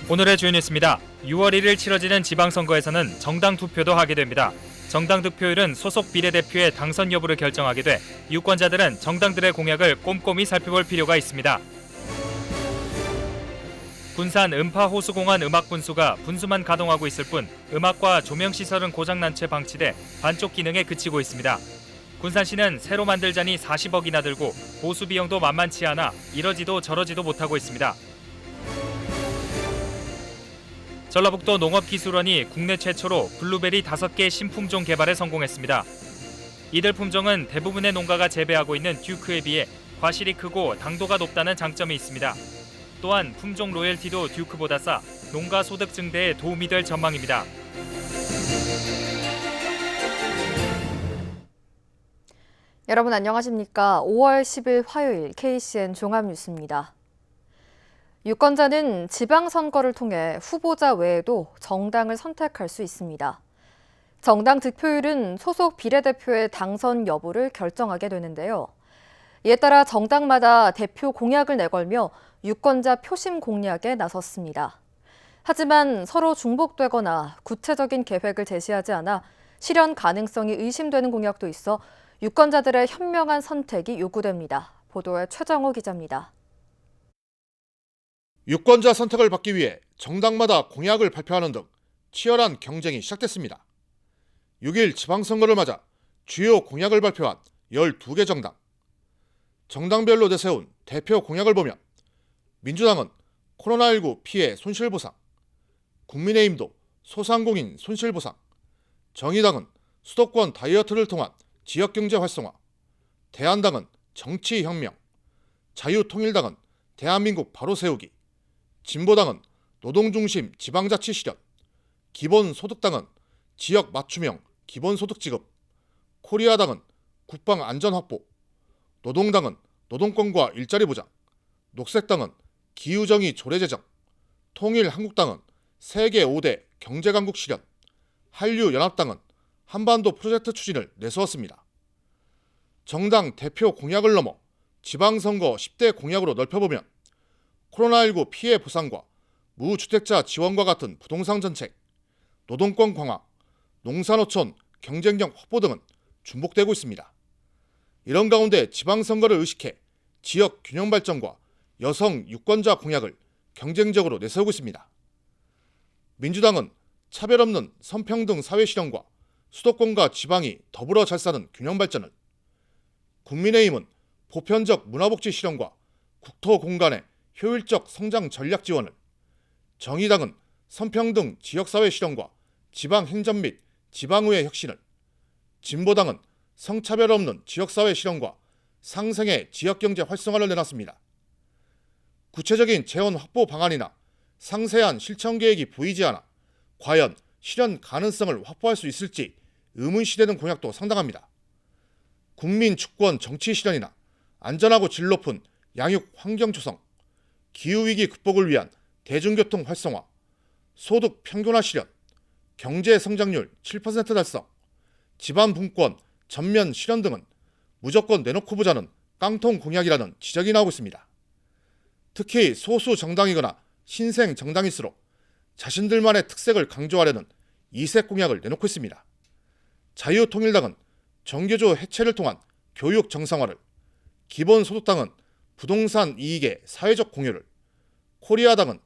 오늘의 주요 뉴스입니다. 6월 1일 치러지는 지방선거에서는 정당 투표도 하게 됩니다. 정당 득표율은 소속 비례대표의 당선 여부를 결정하게 돼 유권자들은 정당들의 공약을 꼼꼼히 살펴볼 필요가 있습니다. 군산 음파호수공원 음악분수가 분수만 가동하고 있을 뿐 음악과 조명시설은 고장난 채 방치돼 반쪽 기능에 그치고 있습니다. 군산시는 새로 만들자니 40억이나 들고 보수 비용도 만만치 않아 이러지도 저러지도 못하고 있습니다. 전라북도 농업기술원이 국내 최초로 블루베리 5개 신품종 개발에 성공했습니다. 이들 품종은 대부분의 농가가 재배하고 있는 듀크에 비해 과실이 크고 당도가 높다는 장점이 있습니다. 또한 품종 로열티도 듀크보다 싸 농가 소득 증대에 도움이 될 전망입니다. 여러분 안녕하십니까? 5월 10일 화요일 KCN 종합뉴스입니다. 유권자는 지방선거를 통해 후보자 외에도 정당을 선택할 수 있습니다. 정당 득표율은 소속 비례대표의 당선 여부를 결정하게 되는데요. 이에 따라 정당마다 대표 공약을 내걸며 유권자 표심 공략에 나섰습니다. 하지만 서로 중복되거나 구체적인 계획을 제시하지 않아 실현 가능성이 의심되는 공약도 있어 유권자들의 현명한 선택이 요구됩니다. 보도에 최정호 기자입니다. 유권자 선택을 받기 위해 정당마다 공약을 발표하는 등 치열한 경쟁이 시작됐습니다. 6일 지방선거를 맞아 주요 공약을 발표한 12개 정당. 정당별로 내세운 대표 공약을 보면 민주당은 코로나19 피해 손실보상, 국민의힘도 소상공인 손실보상, 정의당은 수도권 다이어트를 통한 지역경제 활성화, 대한당은 정치혁명, 자유통일당은 대한민국 바로 세우기, 진보당은 노동중심 지방자치 실현, 기본소득당은 지역 맞춤형 기본소득 지급, 코리아당은 국방 안전 확보, 노동당은 노동권과 일자리 보장, 녹색당은 기후정의 조례 제정, 통일한국당은 세계 5대 경제강국 실현, 한류연합당은 한반도 프로젝트 추진을 내세웠습니다. 정당 대표 공약을 넘어 지방선거 10대 공약으로 넓혀보면 코로나19 피해 보상과 무주택자 지원과 같은 부동산 정책, 노동권 강화, 농산어촌 경쟁력 확보 등은 중복되고 있습니다. 이런 가운데 지방선거를 의식해 지역 균형 발전과 여성 유권자 공약을 경쟁적으로 내세우고 있습니다. 민주당은 차별 없는 성평등 사회 실현과 수도권과 지방이 더불어 잘 사는 균형 발전을, 국민의힘은 보편적 문화복지 실현과 국토 공간의 효율적 성장 전략 지원을, 정의당은 성평등 지역사회 실현과 지방행정 및 지방의회 혁신을, 진보당은 성차별 없는 지역사회 실현과 상생의 지역경제 활성화를 내놨습니다. 구체적인 재원 확보 방안이나 상세한 실천 계획이 보이지 않아 과연 실현 가능성을 확보할 수 있을지 의문시되는 공약도 상당합니다. 국민 주권 정치 실현이나 안전하고 질 높은 양육 환경 조성, 기후위기 극복을 위한 대중교통 활성화, 소득 평균화 실현, 경제 성장률 7% 달성, 집안 분권 전면 실현 등은 무조건 내놓고 보자는 깡통 공약이라는 지적이 나오고 있습니다. 특히 소수 정당이거나 신생 정당일수록 자신들만의 특색을 강조하려는 이색 공약을 내놓고 있습니다. 자유통일당은 정교조 해체를 통한 교육 정상화를, 기본소득당은 부동산 이익의 사회적 공유를, 코리아당은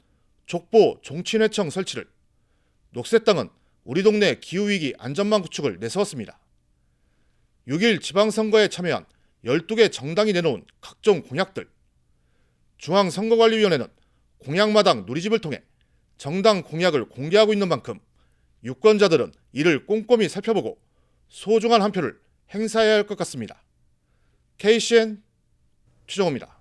족보 종친회청 설치를, 녹색당은 우리 동네 기후위기 안전망 구축을 내세웠습니다. 6일 지방선거에 참여한 12개 정당이 내놓은 각종 공약들. 중앙선거관리위원회는 공약마당 누리집을 통해 정당 공약을 공개하고 있는 만큼 유권자들은 이를 꼼꼼히 살펴보고 소중한 한 표를 행사해야 할 것 같습니다. KCN 최정호입니다.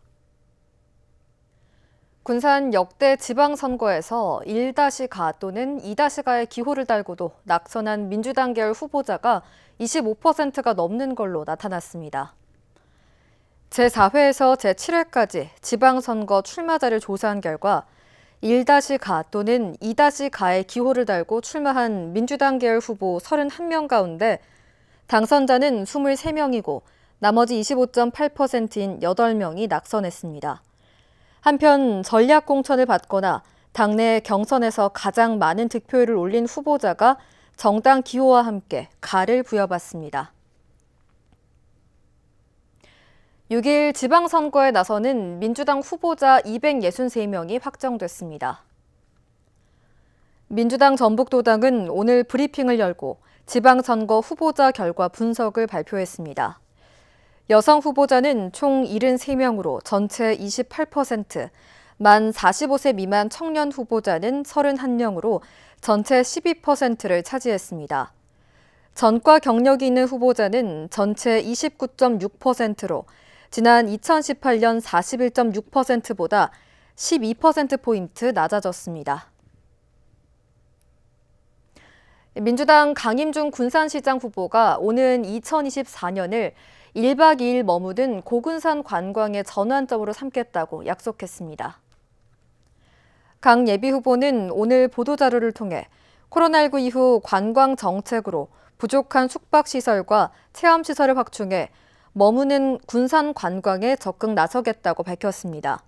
군산 역대 지방선거에서 1-가 또는 2-가의 기호를 달고도 낙선한 민주당 계열 후보자가 25%가 넘는 걸로 나타났습니다. 제4회에서 제7회까지 지방선거 출마자를 조사한 결과 1-가 또는 2-가의 기호를 달고 출마한 민주당 계열 후보 31명 가운데 당선자는 23명이고 나머지 25.8%인 8명이 낙선했습니다. 한편 전략 공천을 받거나 당내 경선에서 가장 많은 득표율을 올린 후보자가 정당 기호와 함께 가를 부여받습니다. 6일 지방선거에 나서는 민주당 후보자 263명이 확정됐습니다. 민주당 전북도당은 오늘 브리핑을 열고 지방선거 후보자 결과 분석을 발표했습니다. 여성 후보자는 총 73명으로 전체 28%, 만 45세 미만 청년 후보자는 31명으로 전체 12%를 차지했습니다. 전과 경력이 있는 후보자는 전체 29.6%로 지난 2018년 41.6%보다 12%포인트 낮아졌습니다. 민주당 강임중 군산시장 후보가 오는 2024년을 1박 2일 머무든 고군산 관광의 전환점으로 삼겠다고 약속했습니다. 강 예비 후보는 오늘 보도자료를 통해 코로나19 이후 관광 정책으로 부족한 숙박시설과 체험시설을 확충해 머무는 군산 관광에 적극 나서겠다고 밝혔습니다.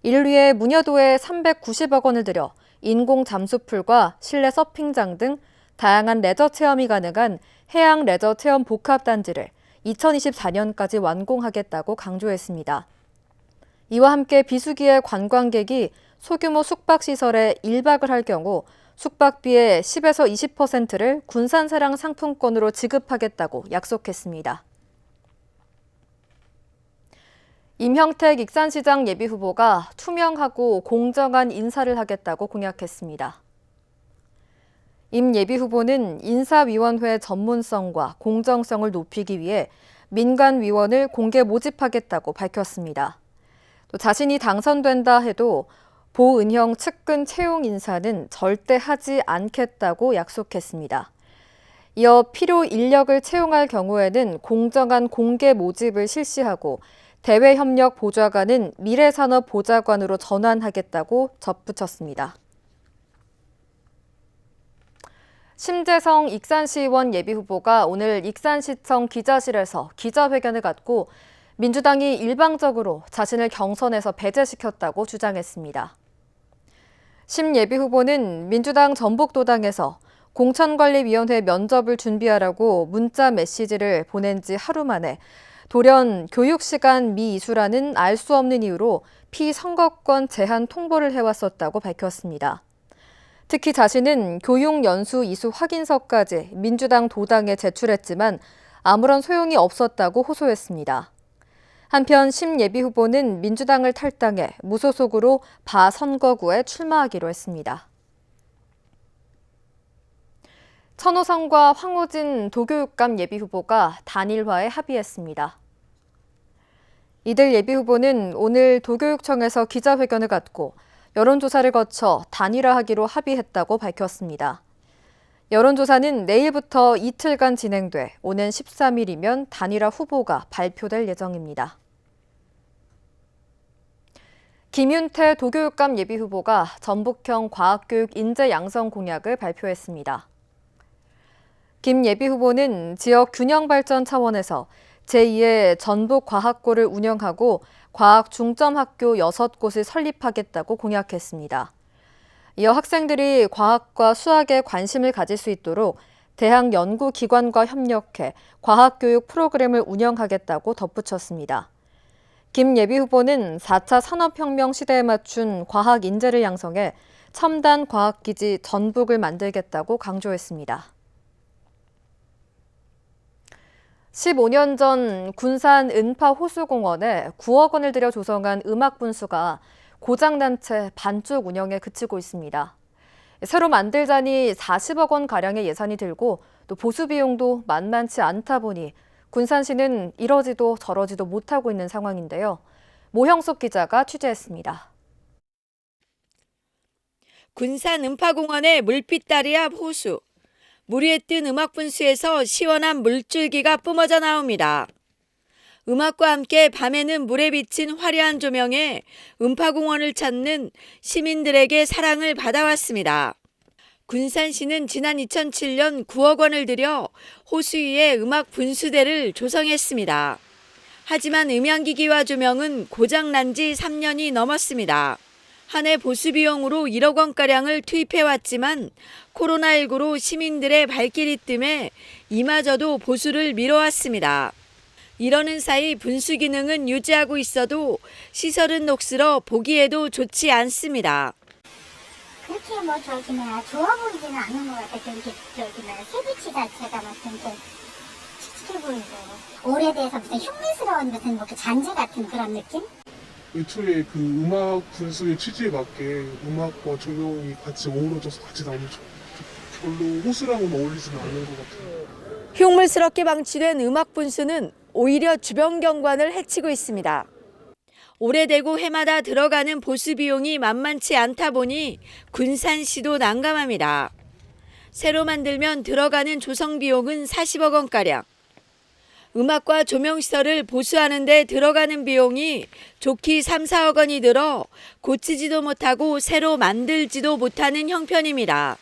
이를 위해 문여도에 390억 원을 들여 인공 잠수풀과 실내 서핑장 등 다양한 레저 체험이 가능한 해양 레저 체험 복합단지를 2024년까지 완공하겠다고 강조했습니다. 이와 함께 비수기의 관광객이 소규모 숙박시설에 1박을 할 경우 숙박비의 10에서 20%를 군산사랑 상품권으로 지급하겠다고 약속했습니다. 임형택 익산시장 예비후보가 투명하고 공정한 인사를 하겠다고 공약했습니다. 임 예비후보는 인사위원회 전문성과 공정성을 높이기 위해 민간위원을 공개 모집하겠다고 밝혔습니다. 또 자신이 당선된다 해도 보은형 측근 채용 인사는 절대 하지 않겠다고 약속했습니다. 이어 필요 인력을 채용할 경우에는 공정한 공개 모집을 실시하고 대외협력보좌관은 미래산업보좌관으로 전환하겠다고 덧붙였습니다. 심재성 익산시의원 예비후보가 오늘 익산시청 기자실에서 기자회견을 갖고 민주당이 일방적으로 자신을 경선에서 배제시켰다고 주장했습니다. 심 예비후보는 민주당 전북도당에서 공천관리위원회 면접을 준비하라고 문자 메시지를 보낸 지 하루 만에 돌연 교육시간 미이수라는 알 수 없는 이유로 피선거권 제한 통보를 해왔었다고 밝혔습니다. 특히 자신은 교육연수 이수 확인서까지 민주당 도당에 제출했지만 아무런 소용이 없었다고 호소했습니다. 한편 심 예비후보는 민주당을 탈당해 무소속으로 바선거구에 출마하기로 했습니다. 천호성과 황호진 도교육감 예비후보가 단일화에 합의했습니다. 이들 예비후보는 오늘 도교육청에서 기자회견을 갖고 여론조사를 거쳐 단일화하기로 합의했다고 밝혔습니다. 여론조사는 내일부터 이틀간 진행돼 오는 13일이면 단일화 후보가 발표될 예정입니다. 김윤태 도교육감 예비후보가 전북형 과학교육 인재 양성 공약을 발표했습니다. 김 예비후보는 지역 균형 발전 차원에서 제2의 전북과학고를 운영하고 과학 중점학교 6곳을 설립하겠다고 공약했습니다. 이어 학생들이 과학과 수학에 관심을 가질 수 있도록 대학 연구기관과 협력해 과학교육 프로그램을 운영하겠다고 덧붙였습니다. 김 예비후보는 4차 산업혁명 시대에 맞춘 과학 인재를 양성해 첨단 과학기지 전북을 만들겠다고 강조했습니다. 15년 전 군산 은파 호수공원에 9억 원을 들여 조성한 음악분수가 고장난 채 반쪽 운영에 그치고 있습니다. 새로 만들자니 40억 원가량의 예산이 들고 또 보수 비용도 만만치 않다 보니 군산시는 이러지도 저러지도 못하고 있는 상황인데요. 모형석 기자가 취재했습니다. 군산 음파공원의 물빛다리 앞 호수. 물 위에 뜬 음악분수에서 시원한 물줄기가 뿜어져 나옵니다. 음악과 함께 밤에는 물에 비친 화려한 조명에 음파공원을 찾는 시민들에게 사랑을 받아왔습니다. 군산시는 지난 2007년 9억 원을 들여 호수 위에 음악 분수대를 조성했습니다. 하지만 음향기기와 조명은 고장난 지 3년이 넘었습니다. 한 해 보수 비용으로 1억 원가량을 투입해왔지만 코로나19로 시민들의 발길이 뜸해 이마저도 보수를 미뤄왔습니다. 이러는 사이 분수 기능은 유지하고 있어도 시설은 녹슬어 보기에도 좋지 않습니다. 그렇게 뭐 좋아 보이지는 않은 것 같아요. 이렇게 세비치 자체가 좀 칙칙해 보이고 오래돼서 무슨 흉내스러운 무슨 뭐 잔재 같은 그런 느낌? 애초에 그 음악 분수의 취지에 맞게 음악과 조명이 같이 어우러져서 같이 나오면 별로 호수랑은 어울리지는 않는 것 같아요. 흉물스럽게 방치된 음악 분수는 오히려 주변 경관을 해치고 있습니다. 오래되고 해마다 들어가는 보수 비용이 만만치 않다 보니 군산시도 난감합니다. 새로 만들면 들어가는 조성 비용은 40억 원가량. 음악과 조명시설을 보수하는 데 들어가는 비용이 좋기 3, 4억 원이 들어 고치지도 못하고 새로 만들지도 못하는 형편입니다.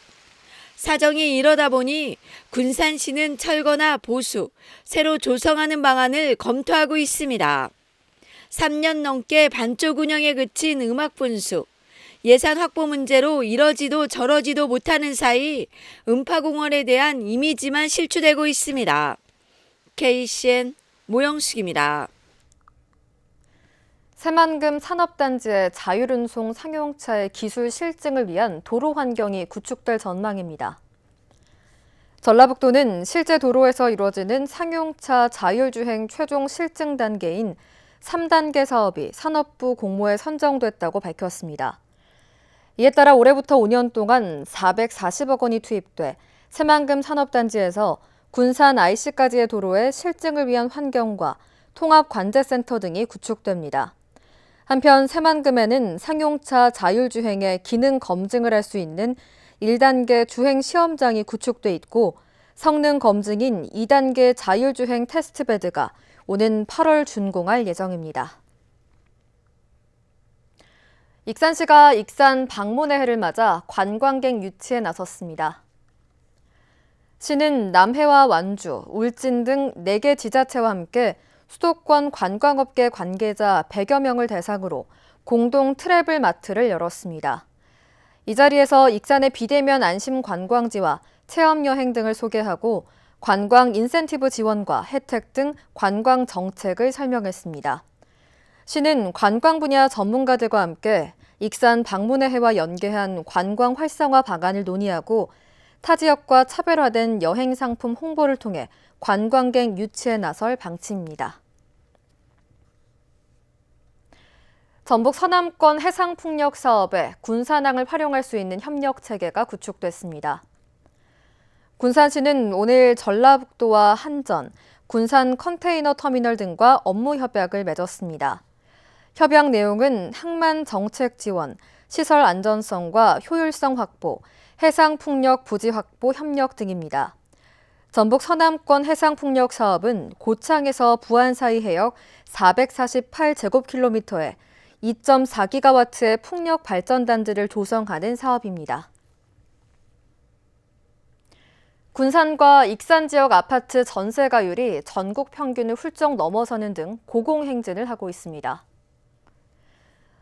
사정이 이러다 보니 군산시는 철거나 보수, 새로 조성하는 방안을 검토하고 있습니다. 3년 넘게 반쪽 운영에 그친 음악 분수. 예산 확보 문제로 이러지도 저러지도 못하는 사이 음파공원에 대한 이미지만 실추되고 있습니다. KCN 모영숙입니다. 새만금 산업단지의 자율운송 상용차의 기술 실증을 위한 도로 환경이 구축될 전망입니다. 전라북도는 실제 도로에서 이루어지는 상용차 자율주행 최종 실증 단계인 3단계 사업이 산업부 공모에 선정됐다고 밝혔습니다. 이에 따라 올해부터 5년 동안 440억 원이 투입돼 새만금 산업단지에서 군산 IC까지의 도로의 실증을 위한 환경과 통합관제센터 등이 구축됩니다. 한편 새만금에는 상용차 자율주행의 기능 검증을 할 수 있는 1단계 주행 시험장이 구축돼 있고 성능 검증인 2단계 자율주행 테스트베드가 오는 8월 준공할 예정입니다. 익산시가 익산 방문의 해를 맞아 관광객 유치에 나섰습니다. 시는 남해와 완주, 울진 등 4개 지자체와 함께 수도권 관광업계 관계자 100여 명을 대상으로 공동 트래블 마트를 열었습니다. 이 자리에서 익산의 비대면 안심 관광지와 체험 여행 등을 소개하고 관광 인센티브 지원과 혜택 등 관광 정책을 설명했습니다. 시는 관광 분야 전문가들과 함께 익산 방문의 해와 연계한 관광 활성화 방안을 논의하고 타 지역과 차별화된 여행 상품 홍보를 통해 관광객 유치에 나설 방침입니다. 전북 서남권 해상풍력 사업에 군산항을 활용할 수 있는 협력 체계가 구축됐습니다. 군산시는 오늘 전라북도와 한전, 군산 컨테이너 터미널 등과 업무 협약을 맺었습니다. 협약 내용은 항만 정책 지원, 시설 안전성과 효율성 확보, 해상풍력 부지 확보 협력 등입니다. 전북 서남권 해상풍력 사업은 고창에서 부안 사이 해역 448제곱킬로미터에 2.4기가와트의 풍력 발전단지를 조성하는 사업입니다. 군산과 익산 지역 아파트 전세가율이 전국 평균을 훌쩍 넘어서는 등 고공행진을 하고 있습니다.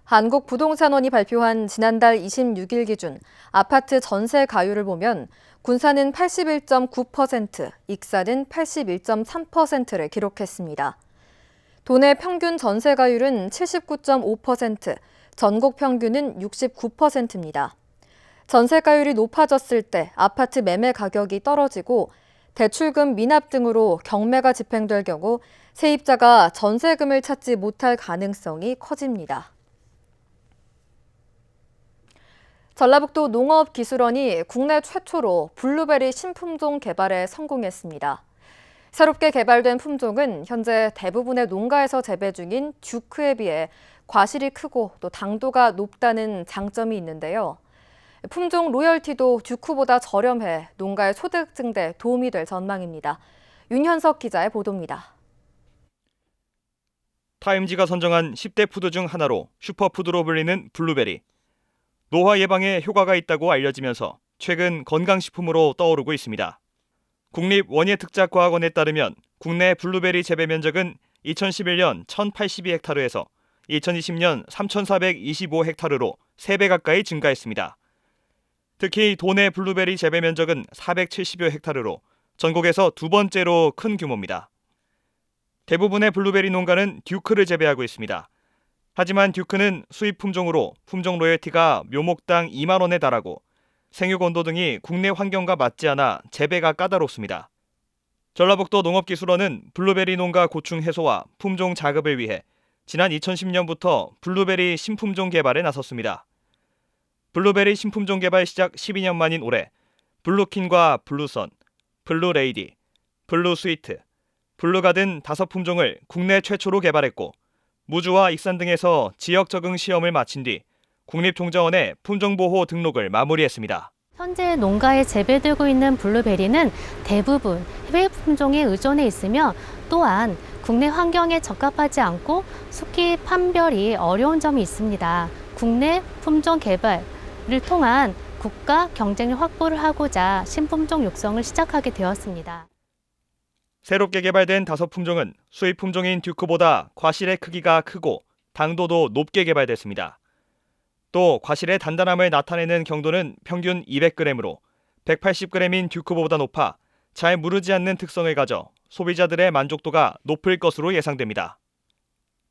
한국부동산원이 발표한 지난달 26일 기준 아파트 전세 가율을 보면 군산은 81.9%, 익산은 81.3%를 기록했습니다. 도내 평균 전세 가율은 79.5%, 전국 평균은 69%입니다. 전세가율이 높아졌을 때 아파트 매매 가격이 떨어지고 대출금 미납 등으로 경매가 집행될 경우 세입자가 전세금을 찾지 못할 가능성이 커집니다. 전라북도 농업기술원이 국내 최초로 블루베리 신품종 개발에 성공했습니다. 새롭게 개발된 품종은 현재 대부분의 농가에서 재배 중인 듀크에 비해 과실이 크고 또 당도가 높다는 장점이 있는데요. 품종 로열티도 듀크보다 저렴해 농가의 소득 증대에 도움이 될 전망입니다. 윤현석 기자의 보도입니다. 타임지가 선정한 10대 푸드 중 하나로 슈퍼푸드로 불리는 블루베리. 노화 예방에 효과가 있다고 알려지면서 최근 건강식품으로 떠오르고 있습니다. 국립원예특작과학원에 따르면 국내 블루베리 재배 면적은 2011년 1,082헥타르에서 2020년 3,425헥타르로 3배 가까이 증가했습니다. 특히 도내 블루베리 재배 면적은 470여 헥타르로 전국에서 두 번째로 큰 규모입니다. 대부분의 블루베리 농가는 듀크를 재배하고 있습니다. 하지만 듀크는 수입 품종으로 품종 로열티가 묘목당 2만 원에 달하고 생육 온도 등이 국내 환경과 맞지 않아 재배가 까다롭습니다. 전라북도 농업기술원은 블루베리 농가 고충 해소와 품종 자급을 위해 지난 2010년부터 블루베리 신품종 개발에 나섰습니다. 블루베리 신품종 개발 시작 12년 만인 올해 블루킨과 블루선, 블루레이디, 블루스위트, 블루가든 5품종을 국내 최초로 개발했고 무주와 익산 등에서 지역 적응 시험을 마친 뒤 국립종자원에 품종보호 등록을 마무리했습니다. 현재 농가에 재배되고 있는 블루베리는 대부분 해외 품종에 의존해 있으며 또한 국내 환경에 적합하지 않고 숙기 판별이 어려운 점이 있습니다. 국내 품종 개발을 통한 국가 경쟁력 확보를 하고자 신품종 육성을 시작하게 되었습니다. 새롭게 개발된 5품종은 수입 품종인 듀크보다 과실의 크기가 크고 당도도 높게 개발됐습니다. 또 과실의 단단함을 나타내는 경도는 평균 200g으로 180g인 듀크보다 높아 잘 무르지 않는 특성을 가져 소비자들의 만족도가 높을 것으로 예상됩니다.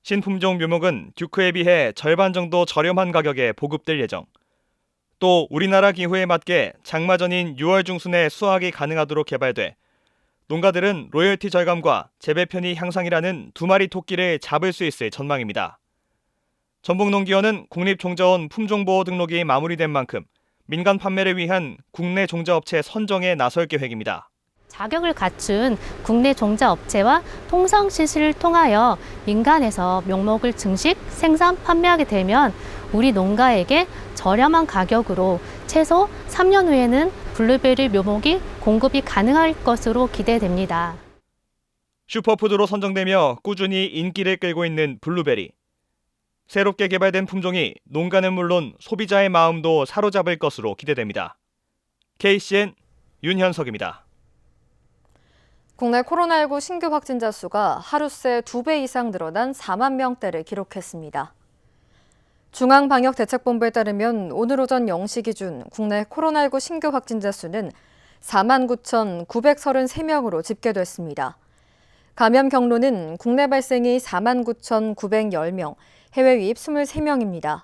신품종 묘목은 듀크에 비해 절반 정도 저렴한 가격에 보급될 예정. 또 우리나라 기후에 맞게 장마 전인 6월 중순에 수확이 가능하도록 개발돼 농가들은 로열티 절감과 재배 편의 향상이라는 두 마리 토끼를 잡을 수 있을 전망입니다. 전북농기원은 국립종자원 품종보호 등록이 마무리된 만큼 민간 판매를 위한 국내 종자업체 선정에 나설 계획입니다. 자격을 갖춘 국내 종자업체와 통상 실시를 통하여 민간에서 묘목을 증식, 생산, 판매하게 되면 우리 농가에게 저렴한 가격으로 최소 3년 후에는 블루베리 묘목이 공급이 가능할 것으로 기대됩니다. 슈퍼푸드로 선정되며 꾸준히 인기를 끌고 있는 블루베리. 새롭게 개발된 품종이 농가는 물론 소비자의 마음도 사로잡을 것으로 기대됩니다. KCN 윤현석입니다. 국내 코로나19 신규 확진자 수가 하루 새 2배 이상 늘어난 4만 명대를 기록했습니다. 중앙방역대책본부에 따르면 오늘 오전 0시 기준 국내 코로나19 신규 확진자 수는 49,933명으로 집계됐습니다. 감염 경로는 국내 발생이 49,910명, 해외 유입 23명입니다.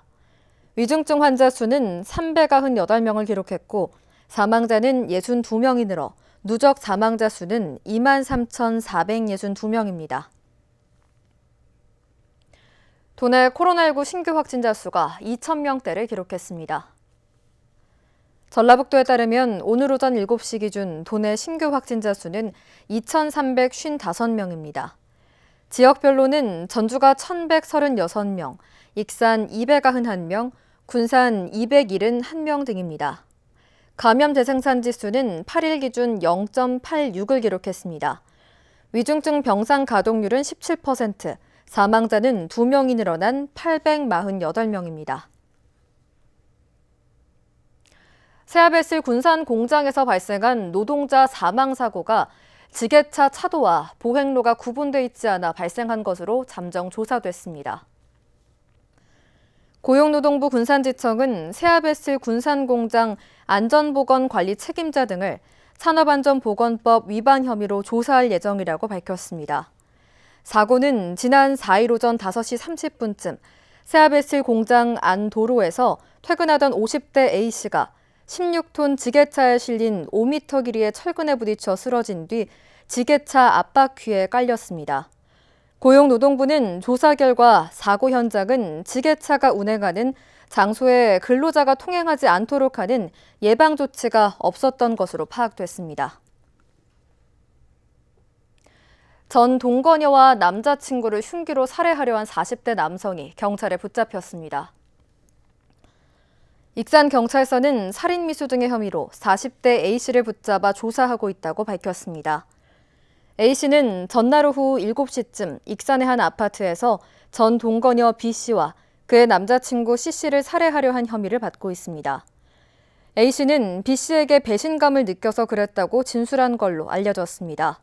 위중증 환자 수는 398명을 기록했고 사망자는 62명이 늘어 누적 사망자 수는 23,462명입니다. 도내 코로나19 신규 확진자 수가 2,000명대를 기록했습니다. 전라북도에 따르면 오늘 오전 7시 기준 도내 신규 확진자 수는 2,355명입니다. 지역별로는 전주가 1,136명, 익산 291명, 군산 271명 등입니다. 감염 재생산 지수는 8일 기준 0.86을 기록했습니다. 위중증 병상 가동률은 17%, 사망자는 2명이 늘어난 848명입니다. 새하베슬 군산 공장에서 발생한 노동자 사망 사고가 지게차 차도와 보행로가 구분돼 있지 않아 발생한 것으로 잠정 조사됐습니다. 고용노동부 군산지청은 새하베슬 군산공장 안전보건관리 책임자 등을 산업안전보건법 위반 혐의로 조사할 예정이라고 밝혔습니다. 사고는 지난 4일 오전 5시 30분쯤 새하베슬 공장 안 도로에서 퇴근하던 50대 A씨가 16톤 지게차에 실린 5m 길이의 철근에 부딪혀 쓰러진 뒤 지게차 앞바퀴에 깔렸습니다. 고용노동부는 조사 결과 사고 현장은 지게차가 운행하는 장소에 근로자가 통행하지 않도록 하는 예방 조치가 없었던 것으로 파악됐습니다. 전 동거녀와 남자친구를 흉기로 살해하려 한 40대 남성이 경찰에 붙잡혔습니다. 익산경찰서는 살인미수 등의 혐의로 40대 A씨를 붙잡아 조사하고 있다고 밝혔습니다. A씨는 전날 오후 7시쯤 익산의 한 아파트에서 전 동거녀 B씨와 그의 남자친구 C씨를 살해하려 한 혐의를 받고 있습니다. A씨는 B씨에게 배신감을 느껴서 그랬다고 진술한 걸로 알려졌습니다.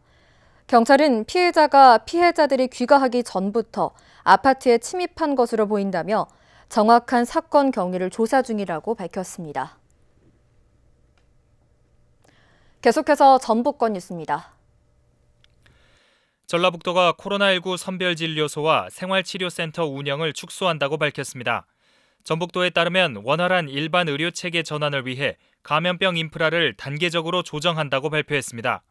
경찰은 피해자가 피해자들이 귀가하기 전부터 아파트에 침입한 것으로 보인다며 정확한 사건 경위를 조사 중이라고 밝혔습니다. 계속해서 전북권 뉴스입니다. 전라북도가 코로나19 선별진료소와 생활치료센터 운영을 축소한다고 밝혔습니다. 전북도에 따르면 원활한 일반 의료체계 전환을 위해 감염병 인프라를 단계적으로 조정한다고 발표했습니다.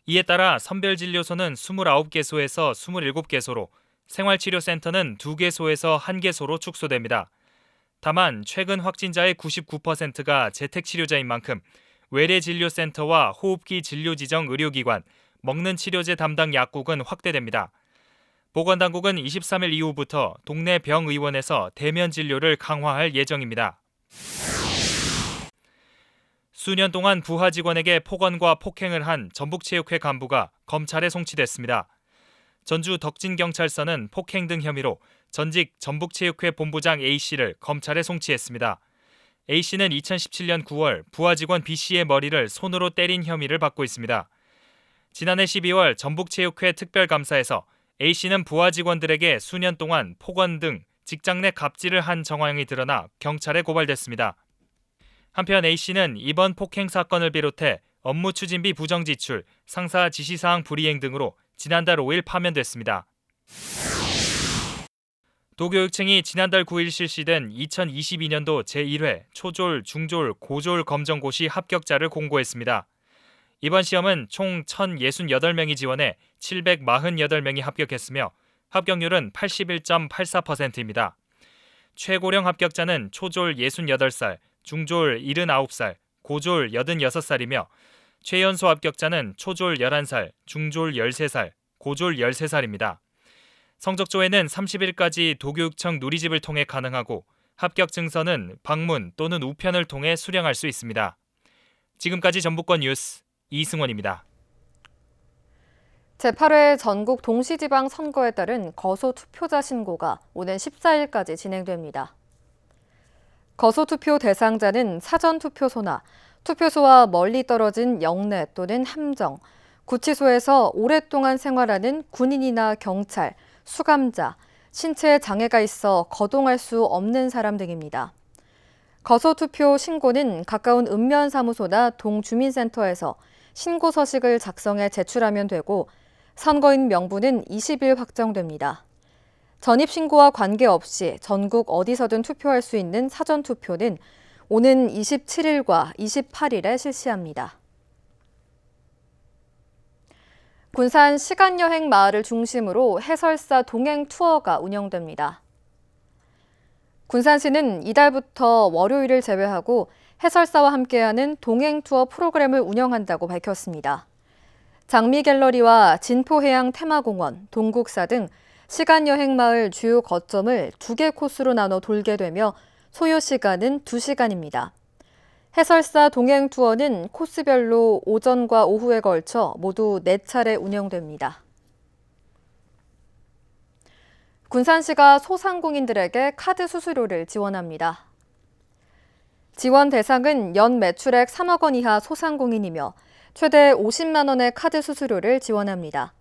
이에 따라 선별진료소는 29개소에서 27개소로, 생활치료센터는 2개소에서 1개소로 축소됩니다. 다만 최근 확진자의 99%가 재택치료자인 만큼 외래진료센터와 호흡기 진료지정 의료기관, 먹는 치료제 담당 약국은 확대됩니다. 보건당국은 23일 이후부터 동네 병의원에서 대면 진료를 강화할 예정입니다. 수년 동안 부하 직원에게 폭언과 폭행을 한 전북체육회 간부가 검찰에 송치됐습니다. 전주 덕진경찰서는 폭행 등 혐의로 전직 전북체육회 본부장 A씨를 검찰에 송치했습니다. A씨는 2017년 9월 부하 직원 B씨의 머리를 손으로 때린 혐의를 받고 있습니다. 지난해 12월 전북체육회 특별감사에서 A씨는 부하 직원들에게 수년 동안 폭언 등 직장 내 갑질을 한 정황이 드러나 경찰에 고발됐습니다. 한편 A씨는 이번 폭행 사건을 비롯해 업무 추진비 부정 지출, 상사 지시사항 불이행 등으로 지난달 5일 파면됐습니다. 도교육청이 지난달 9일 실시된 2022년도 제1회 초졸, 중졸, 고졸 검정고시 합격자를 공고했습니다. 이번 시험은 총 1,068명이 지원해 748명이 합격했으며 합격률은 81.84%입니다. 최고령 합격자는 초졸 68살, 중졸 79살, 고졸 86살이며 최연소 합격자는 초졸 11살, 중졸 13살, 고졸 13살입니다. 성적 조회는 30일까지 도교육청 누리집을 통해 가능하고 합격 증서는 방문 또는 우편을 통해 수령할 수 있습니다. 지금까지 전북권 뉴스 이승원입니다. 제8회 전국 동시지방 선거에 따른 거소 투표자 신고가 오는 14일까지 진행됩니다. 거소 투표 대상자는 사전 투표소나 투표소와 멀리 떨어진 영내 또는 함정, 구치소에서 오랫동안 생활하는 군인이나 경찰, 수감자, 신체에 장애가 있어 거동할 수 없는 사람 등입니다. 거소투표 신고는 가까운 읍면사무소나 동주민센터에서 신고 서식을 작성해 제출하면 되고 선거인 명부는 20일 확정됩니다. 전입신고와 관계없이 전국 어디서든 투표할 수 있는 사전투표는 오는 27일과 28일에 실시합니다. 군산 시간여행 마을을 중심으로 해설사 동행 투어가 운영됩니다. 군산시는 이달부터 월요일을 제외하고 해설사와 함께하는 동행 투어 프로그램을 운영한다고 밝혔습니다. 장미갤러리와 진포해양 테마공원, 동국사 등 시간여행 마을 주요 거점을 2개 코스로 나눠 돌게 되며 소요 시간은 2시간입니다. 해설사 동행 투어는 코스별로 오전과 오후에 걸쳐 모두 4차례 운영됩니다. 군산시가 소상공인들에게 카드 수수료를 지원합니다. 지원 대상은 연 매출액 3억 원 이하 소상공인이며 최대 50만 원의 카드 수수료를 지원합니다.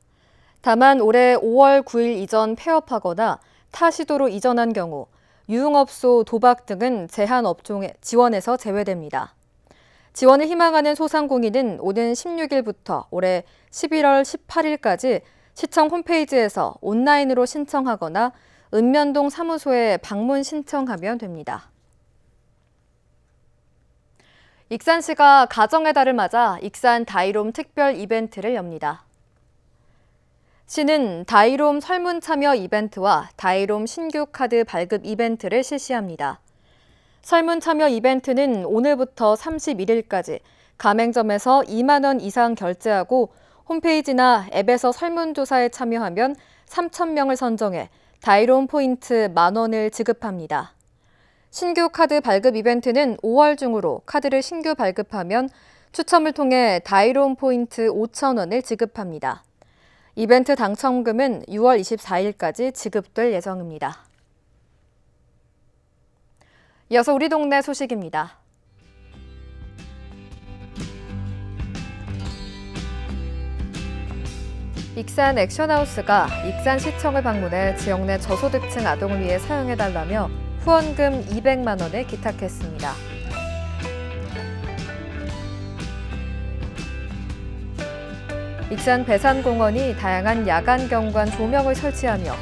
다만 올해 5월 9일 이전 폐업하거나 타 시도로 이전한 경우 유흥업소, 도박 등은 제한 업종에 지원에서 제외됩니다. 지원을 희망하는 소상공인은 오는 16일부터 올해 11월 18일까지 시청 홈페이지에서 온라인으로 신청하거나 읍면동 사무소에 방문 신청하면 됩니다. 익산시가 가정의 달을 맞아 익산 다이롬 특별 이벤트를 엽니다. 시는 다이롬 설문 참여 이벤트와 다이롬 신규 카드 발급 이벤트를 실시합니다. 설문 참여 이벤트는 오늘부터 31일까지 가맹점에서 2만 원 이상 결제하고 홈페이지나 앱에서 설문조사에 참여하면 3,000명을 선정해 다이롬 포인트 10,000원을 지급합니다. 신규 카드 발급 이벤트는 5월 중으로 카드를 신규 발급하면 추첨을 통해 다이롬 포인트 5,000원을 지급합니다. 이벤트 당첨금은 6월 24일까지 지급될 예정입니다. 이어서 우리 동네 소식입니다. 익산 액션하우스가 익산시청을 방문해 지역 내 저소득층 아동을 위해 사용해달라며 후원금 200만 원을 기탁했습니다. 익산 배산공원이 다양한 야간 경관 조명을 설치하며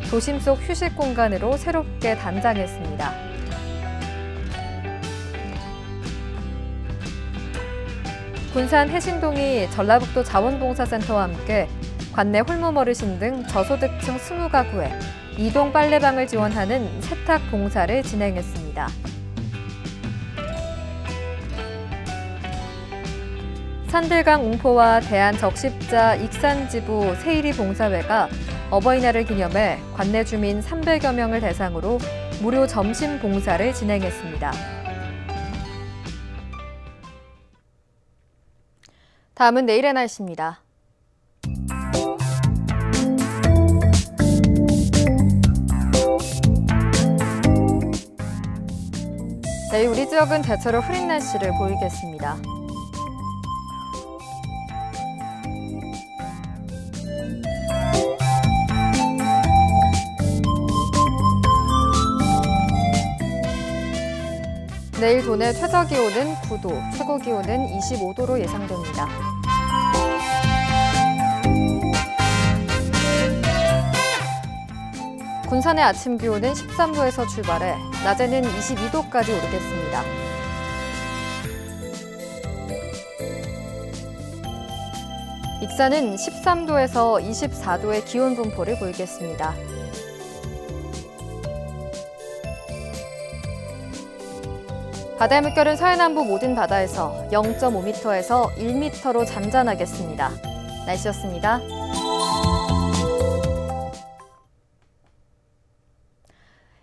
도심 속 휴식 공간으로 새롭게 단장했습니다. 군산 해신동이 전라북도 자원봉사센터와 함께 관내 홀몸 어르신 등 저소득층 20가구에 이동 빨래방을 지원하는 세탁 봉사를 진행했습니다. 산들강 웅포와 대한적십자 익산지부 세일이 봉사회가 어버이날을 기념해 관내 주민 300여 명을 대상으로 무료 점심 봉사를 진행했습니다. 다음은 내일의 날씨입니다. 내일 우리 지역은 대체로 흐린 날씨를 보이겠습니다. 내일 도내 최저기온은 9도, 최고기온은 25도로 예상됩니다. 군산의 아침 기온은 13도에서 출발해 낮에는 22도까지 오르겠습니다. 익산은 13도에서 24도의 기온 분포를 보이겠습니다. 바다의 물결은 서해남부 모든 바다에서 0.5m에서 1m로 잠잠하겠습니다. 날씨였습니다.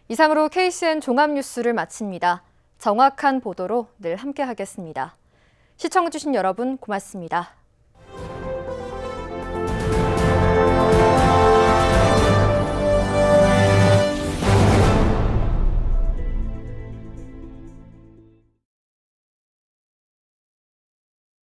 이상으로 KCN 종합뉴스를 마칩니다. 정확한 보도로 늘 함께하겠습니다. 시청해주신 여러분 고맙습니다.